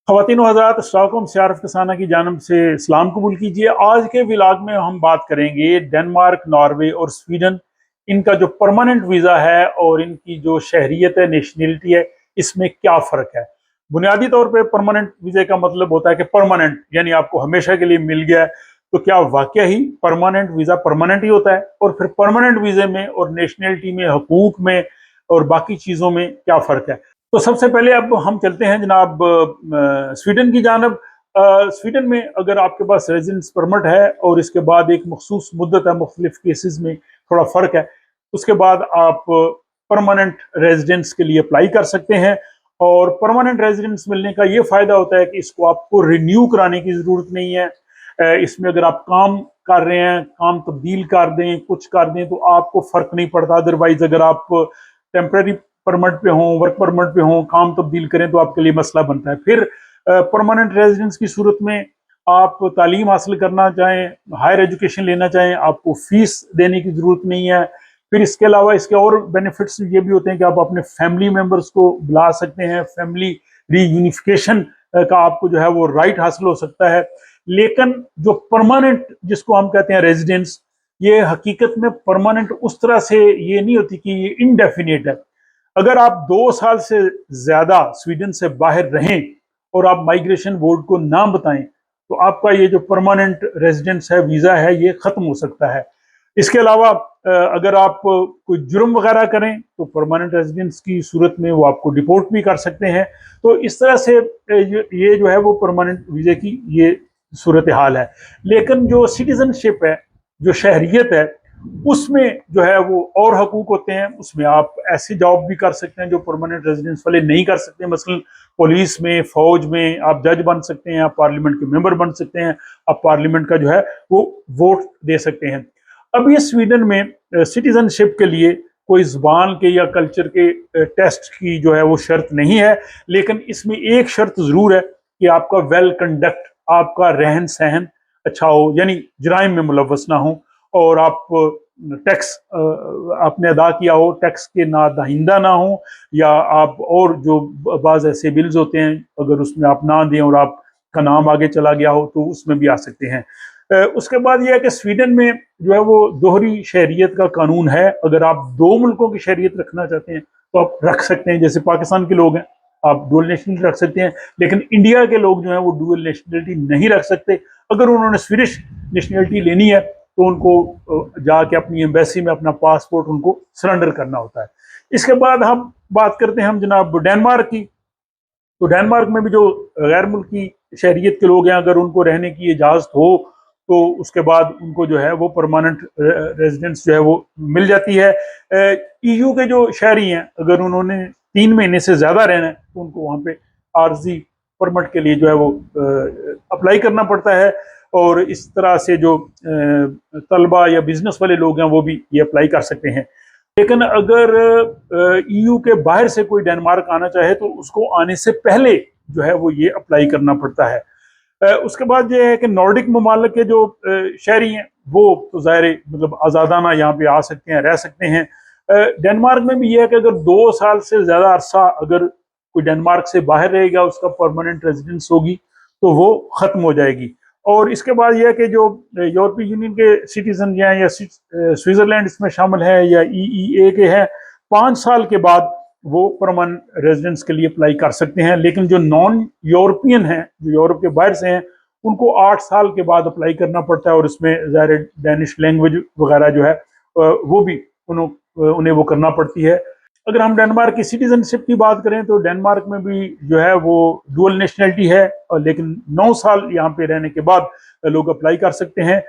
ख़वातीन व हज़रात, स्टॉकहोम से आरिफ कसाना की जानब से सलाम कबूल कीजिए। आज के व्लॉग में हम बात करेंगे डेनमार्क, नॉर्वे और स्वीडन, इनका जो परमानेंट वीज़ा है और इनकी जो शहरियत है, नेशनलिटी है, इसमें क्या फ़र्क है। बुनियादी तौर पे परमानेंट वीज़े का मतलब होता है कि परमानेंट यानी आपको हमेशा के लिए मिल गया है। तो क्या वाकया ही परमानेंट वीज़ा परमानेंट ही होता है? और फिर परमानेंट वीज़े में और नेशनलिटी में, हकूक में और बाकी चीज़ों में क्या फ़र्क है? तो सबसे पहले अब हम चलते हैं जनाब स्वीडन की जानब। स्वीडन में अगर आपके पास रेजिडेंस परमिट है और इसके बाद एक मखसूस मुद्दत है, मुख्तलिफ केसेस में थोड़ा फ़र्क है, उसके बाद आप परमानेंट रेजिडेंस के लिए अप्लाई कर सकते हैं। और परमानेंट रेजिडेंस मिलने का ये फ़ायदा होता है कि इसको आपको रिन्यू कराने की ज़रूरत नहीं है। इसमें अगर आप काम कर रहे हैं, काम तब्दील कर दें, कुछ कर दें, तो आपको फ़र्क नहीं पड़ता। अदरवाइज अगर आप टेम्परेरी परमिट पे हों, वर्क परमिट पे हों, काम तब्दील करें, तो आपके लिए मसला बनता है। फिर परमानेंट रेजिडेंस की सूरत में आप तालीम हासिल करना चाहें, हायर एजुकेशन लेना चाहें, आपको फीस देने की ज़रूरत नहीं है। फिर इसके अलावा इसके और बेनिफिट्स ये भी होते हैं कि आप अपने फैमिली मेम्बर्स को बुला सकते हैं, फैमिली रीयूनिफिकेशन का आपको जो है वो राइट हासिल हो सकता है। लेकिन जो परमानेंट जिसको हम कहते हैं रेजिडेंस, ये हकीकत में परमानेंट उस तरह से ये नहीं होती कि ये इनडेफिनेट है। अगर आप 2 साल से ज्यादा स्वीडन से बाहर रहें और आप माइग्रेशन बोर्ड को ना बताएं, तो आपका ये जो परमानेंट रेजिडेंस है, वीजा है, ये खत्म हो सकता है। इसके अलावा अगर आप कोई जुर्म वगैरह करें तो परमानेंट रेजिडेंस की सूरत में वो आपको डिपोर्ट भी कर सकते हैं। तो इस तरह से ये जो है वो परमानेंट वीजे की ये सूरत हाल है। लेकिन जो सिटीजनशिप है, जो शहरियत है, उसमें जो है वो और हकूक होते हैं। उसमें आप ऐसी जॉब भी कर सकते हैं जो परमानेंट रेजिडेंस वाले नहीं कर सकते। मसलन पुलिस में, फौज में आप जज बन सकते हैं, आप पार्लियामेंट के मेंबर बन सकते हैं, आप पार्लियामेंट का जो है वो वोट दे सकते हैं। अब ये स्वीडन में सिटीजनशिप के लिए कोई जुबान के या कल्चर के टेस्ट की जो है वो शर्त नहीं है। लेकिन इसमें एक शर्त जरूर है कि आपका वेल कंडक्ट, आपका रहन सहन अच्छा हो, यानी जराइम में मुलव्वस ना हो, और आप टैक्स आपने अदा किया हो, टैक्स के ना दहिंदा ना हो, या आप और जो बाज ऐसे बिल्स होते हैं अगर उसमें आप ना दें और आपका नाम आगे चला गया हो तो उसमें भी आ सकते हैं। उसके बाद यह है कि स्वीडन में जो है वो दोहरी शहरियत का कानून है। अगर आप दो मुल्कों की शहरियत रखना चाहते हैं तो आप रख सकते हैं। जैसे पाकिस्तान के लोग हैं, आप डुअल नेशनलिटी रख सकते हैं, लेकिन इंडिया के लोग जो है वो डुअल नेशनलिटी नहीं रख सकते। अगर उन्होंने स्वीडिश नेशनलिटी लेनी है तो उनको जाके अपनी एम्बेसी में अपना पासपोर्ट उनको सरेंडर करना होता है। इसके बाद हम बात करते हैं हम जनाब डेनमार्क की। तो डेनमार्क में भी जो गैर मुल्की शहरियत के लोग हैं, अगर उनको रहने की इजाज़त हो तो उसके बाद उनको जो है वो परमानेंट रेजिडेंस जो है वो मिल जाती है। ईयू के जो शहरी हैं, अगर उन्होंने 3 महीने से ज़्यादा रहना है तो उनको वहाँ पे आर्जी परमिट के लिए जो है वो अप्लाई करना पड़ता है। और इस तरह से जो तलबा या बिजनेस वाले लोग हैं वो भी ये अप्लाई कर सकते हैं। लेकिन अगर ईयू के बाहर से कोई डेनमार्क आना चाहे तो उसको आने से पहले जो है वो ये अप्लाई करना पड़ता है। उसके बाद ये है कि नॉर्डिक ममालिक के जो शहरी हैं वो तो ज़ाहिर मतलब आज़ादाना यहाँ पे आ सकते हैं, रह सकते हैं। डेनमार्क में भी ये है कि अगर 2 साल से ज़्यादा अरसा अगर कोई डेनमार्क से बाहर रहेगा, उसका परमानेंट रेजिडेंस होगी, तो वो ख़त्म हो जाएगी। और इसके बाद यह है कि जो यूरोपीय यूनियन के सिटीजन हैं या स्विट्जरलैंड इसमें शामिल है या EEA के हैं, 5 साल के बाद वो परमानेंट रेजिडेंस के लिए अप्लाई कर सकते हैं। लेकिन जो नॉन यूरोपियन हैं, जो यूरोप के बाहर से हैं, उनको 8 साल के बाद अप्लाई करना पड़ता है। और इसमें ज़ाहिर डैनिश लैंग्वेज वगैरह जो है वो भी उन्हें वो करना पड़ती है। अगर हम डेनमार्क की सिटीजनशिप की बात करें तो डेनमार्क में भी जो है वो डुअल नेशनलिटी है, और लेकिन 9 साल यहाँ पे रहने के बाद लोग अप्लाई कर सकते हैं।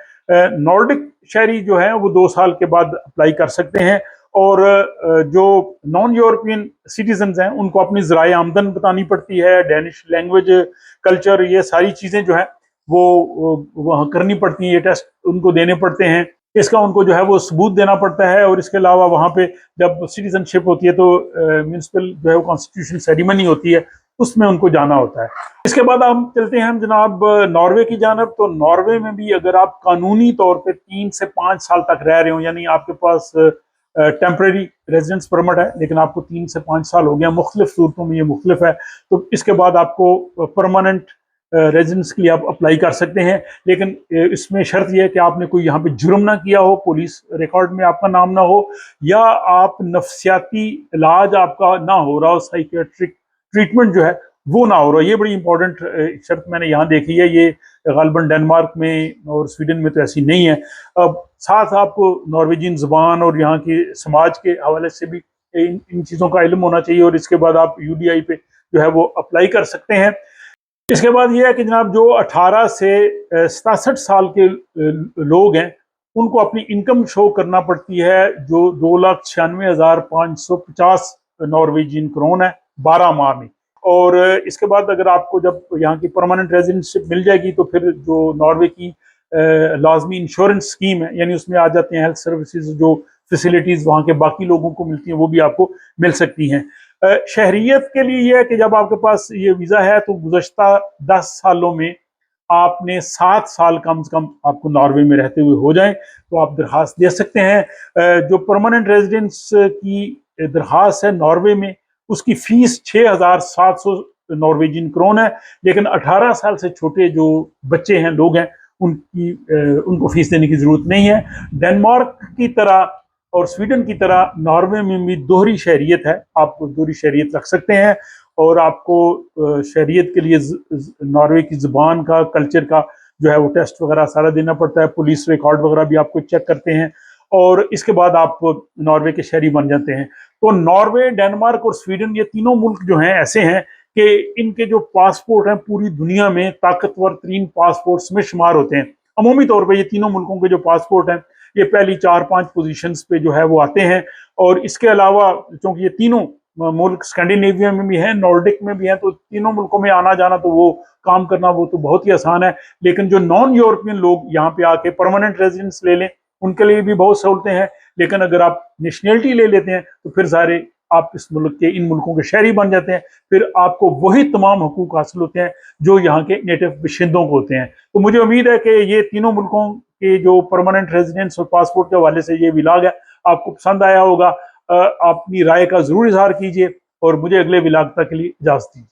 नॉर्डिक शहरी जो है वो 2 साल के बाद अप्लाई कर सकते हैं। और जो नॉन यूरोपियन सिटीजन हैं उनको अपनी ज़राए आमदन बतानी पड़ती है, डेनिश लैंग्वेज, कल्चर, ये सारी चीज़ें जो है वो वहाँ करनी पड़ती हैं, ये टेस्ट उनको देने पड़ते हैं। इसका उनको जो है वो सबूत देना पड़ता है। और इसके अलावा वहाँ पे जब सिटीजनशिप होती है तो म्यूनसिपल जो है वो कॉन्स्टिट्यूशन सेरेमनी होती है, उसमें उनको जाना होता है। इसके बाद हम चलते हैं हम जनाब नॉर्वे की जानब। तो नॉर्वे में भी अगर आप कानूनी तौर पे 3 से 5 साल तक रह रहे हो, यानी आपके पास टेम्परेरी रेजिडेंस परमिट है, लेकिन आपको 3 से 5 साल हो गया, मुख्तलिफ सूरतों में ये मुख्तलिफ है। तो इसके बाद आपको परमानेंट रेजिडेंस के लिए आप अप्लाई कर सकते हैं, लेकिन इसमें शर्त यह है कि आपने कोई यहाँ पे जुर्म ना किया हो, पुलिस रिकॉर्ड में आपका नाम ना हो, या आप नफ्सियाती इलाज आपका ना हो रहा हो, साइकियाट्रिक ट्रीटमेंट जो है वो ना हो रहा। ये बड़ी इंपॉर्टेंट शर्त मैंने यहाँ देखी है। ये गालिबन डेनमार्क में और स्वीडन में तो ऐसी नहीं है। अब साथ आपको नॉर्वेजियन ज़ुबान और यहाँ के समाज के हवाले से भी इन चीज़ों का इल्म होना चाहिए, और इसके बाद आप यूडीआई पे जो है वो अप्लाई कर सकते हैं। इसके बाद ये है कि जनाब जो 18 से 67 साल के लोग हैं उनको अपनी इनकम शो करना पड़ती है, जो 2,96,550 नॉर्वेजियन क्रोन है 12 माह में। और इसके बाद अगर आपको जब यहाँ की परमानेंट रेजिडेंटशिप मिल जाएगी तो फिर जो नॉर्वे की लाजमी इंश्योरेंस स्कीम है, यानी उसमें आ जाते हैं हेल्थ सर्विसेज, जो फैसिलिटीज़ वहाँ के बाकी लोगों को मिलती हैं वो भी आपको मिल सकती हैं। शहरियत के लिए यह है कि जब आपके पास ये वीज़ा है तो गुज़श्ता 10 सालों में आपने 7 साल कम से कम आपको नॉर्वे में रहते हुए हो जाए तो आप दरख्वास्त दे सकते हैं। जो परमानेंट रेजिडेंस की दरख्वास्त है नॉर्वे में, उसकी फ़ीस 6,700 नॉर्वेजियन क्रोन है, लेकिन 18 साल से छोटे जो बच्चे हैं, लोग हैं, उनको फीस देने की ज़रूरत नहीं है। डेनमार्क की तरह और स्वीडन की तरह नॉर्वे में भी दोहरी शहरियत है, आप दोहरी शहरियत रख सकते हैं, और आपको शहरियत के लिए नॉर्वे की ज़ुबान का, कल्चर का जो है वो टेस्ट वगैरह सारा देना पड़ता है, पुलिस रिकॉर्ड वगैरह भी आपको चेक करते हैं, और इसके बाद आप नॉर्वे के शहरी बन जाते हैं। तो नॉर्वे, डेनमार्क और स्वीडन, ये तीनों मुल्क जो हैं ऐसे हैं कि इनके जो पासपोर्ट हैं पूरी दुनिया में ताकतवर तरीन पासपोर्ट्स में शुमार होते हैं। अमूमी तौर पर ये तीनों मुल्कों के जो पासपोर्ट हैं ये पहली 4-5 पोजीशंस पे जो है वो आते हैं। और इसके अलावा क्योंकि ये तीनों मुल्क स्कैंडिनेविया में भी हैं, नॉर्डिक में भी हैं, तो तीनों मुल्कों में आना जाना तो वो काम करना वो तो बहुत ही आसान है। लेकिन जो नॉन यूरोपियन लोग यहाँ पे आके परमानेंट रेजिडेंस ले लें उनके लिए भी बहुत सहूलतें हैं, लेकिन अगर आप नेशनैलिटी ले लेते हैं तो फिर सारे आप इस मुल्क के, इन मुल्कों के शहरी बन जाते हैं, फिर आपको वही तमाम हकूक हासिल होते हैं जो यहाँ के नेटिव बाशिंदों को होते हैं। तो मुझे उम्मीद है कि ये तीनों मुल्कों के जो परमानेंट रेजिडेंस और पासपोर्ट के हवाले से ये व्लॉग है आपको पसंद आया होगा। अपनी राय का जरूर इजहार कीजिए और मुझे अगले व्लॉग तक के लिए इजाजत दीजिए।